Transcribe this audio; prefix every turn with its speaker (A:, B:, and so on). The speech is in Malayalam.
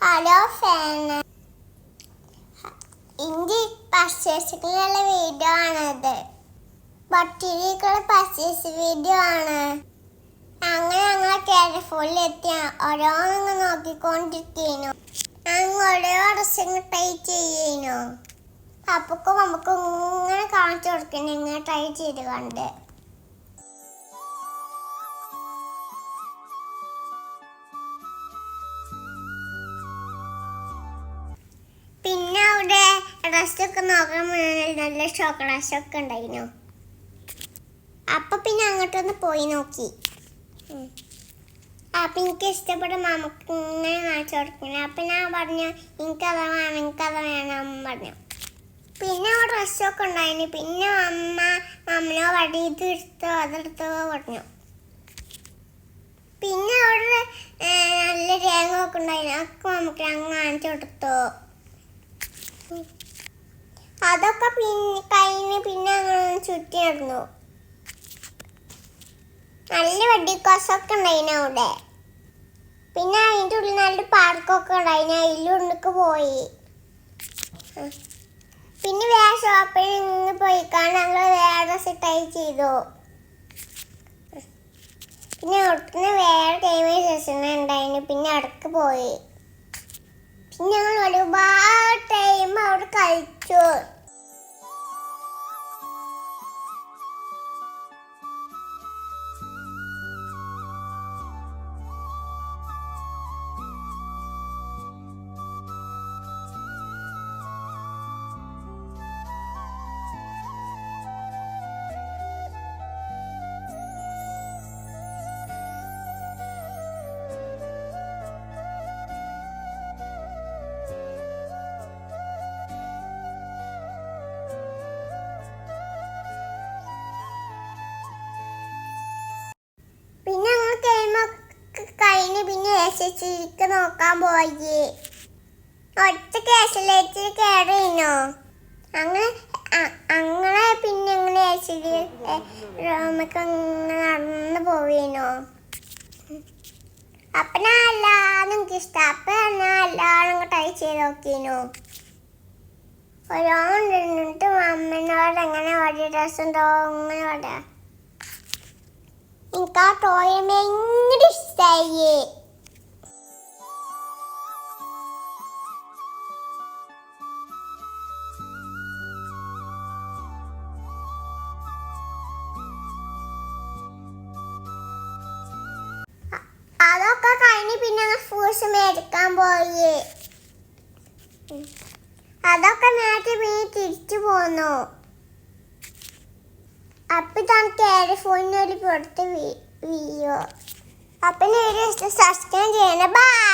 A: ഹലോ ഫാൻ, ഇന്ത്യ പർച്ചേസിങ്ങിലുള്ള വീഡിയോ ആണത്. ബട്ടിരിക്കുള്ള പർച്ചേസ് വീഡിയോ ആണ്. അങ്ങനെ ഞങ്ങൾ കേരഫോണിൽ എത്തി ഓരോന്നങ്ങ് നോക്കിക്കൊണ്ടിരിക്കുന്നു. ഞങ്ങൾ ഓരോ ഡ്രസ്സിങ് ട്രൈ ചെയ്യുന്നു. അപ്പൊക്കും നമുക്ക് ഇങ്ങനെ കാണിച്ചു കൊടുക്കുന്നു, ഇങ്ങനെ ട്രൈ ചെയ്ത് കണ്ട്. പിന്നെ അവിടെ ഡ്രസ്സൊക്കെ നോക്കാൻ നല്ല ഷോക്ക് ഡ്രസ്സൊക്കെ ഉണ്ടായിരുന്നു. അപ്പൊ പിന്നെ അങ്ങോട്ടൊന്ന് പോയി നോക്കി. അപ്പൊ എനിക്ക് ഇഷ്ടപ്പെട്ട നമുക്ക് ഇങ്ങനെ കാണിച്ചു കൊടുക്കുന്നു. അപ്പൊ ഞാൻ പറഞ്ഞു എനിക്കത് വേണം, എനിക്കത് വേണം പറഞ്ഞു. പിന്നെ ആ ഡ്രസ്സൊക്കെ ഉണ്ടായിരുന്നു. പിന്നെ അമ്മനോ വടി ഇതെടുത്തോ അതെടുത്തോ പറഞ്ഞു. പിന്നെ അവിടെ നല്ല രേഖ ഒക്കെ ഉണ്ടായിരുന്നു. അതൊക്കെ നമുക്ക് അങ്ങ് കാണിച്ചു കൊടുത്തു. അതൊക്കെ കഴിഞ്ഞ് പിന്നെ അങ്ങനെ ചുറ്റി നടന്നു. നല്ല വെടിക്കാസൊക്കെ ഉണ്ടായിരുന്നു അവിടെ. പിന്നെ അതിൻ്റെ ഉള്ളിൽ നല്ല പാർക്കൊക്കെ ഉണ്ടായിരുന്നു. അതിലുള്ളിലേക്ക് പോയി. പിന്നെ വേറെ ഷോപ്പിൽ നിന്ന് പോയിക്കാണ് ഞങ്ങൾ വേറെ ഡ്രസ്സ് ട്രൈ ചെയ്തു. പിന്നെ അവിടുന്ന് വേറെ ഗെയിമിംഗ് സെഷൻ ഉണ്ടായിരുന്നു. പിന്നെ അവിടേക്ക് പോയി. പിന്നെ ഞങ്ങൾ ഒരുപാട് ടൈം അവിടെ കളിച്ചു. പിന്നെ ഞങ്ങൾ ഗെയിമൊക്കെ കഴിഞ്ഞ് പിന്നെ എസ് നോക്കാൻ പോയി. ഒറ്റ കേസിലേക്ക് കയറിയിരുന്നോ. അങ്ങനെ പിന്നെ ഇങ്ങനെ റൂമൊക്കെ ഇങ്ങനെ നടന്ന് പോയിരുന്നു. അപ്പൊ ഞാൻ എല്ലാവരും എനിക്കിഷ്ടം. അപ്പൊ ഞാൻ എല്ലാവരും ട്രൈ ചെയ്ത് നോക്കിയിരുന്നു. ഓരോന്നിട്ട് അമ്മനോട് എങ്ങനെ ഓടിയ ഡ്രസ് ഉണ്ടോ അങ്ങനെ ഓടാ. എനിക്ക് ആ ടോയ് ഭയങ്കര ഇഷ്ടമായി. അതൊക്കെ കഴിഞ്ഞ് പിന്നെ ഫ്രൂട്ട്സ് മേടിക്കാൻ പോയി. അതൊക്കെ നേരത്തെ പിന്നെ തിരിച്ചു പോന്നു. അപ്പൊ ഇതാണ് കേരഫോണിന് ഒരു പുറത്ത് വീഡിയോ. അപ്പം വീഡിയോ സബ്സ്ക്രൈബ് ചെയ്യണം. ബൈ.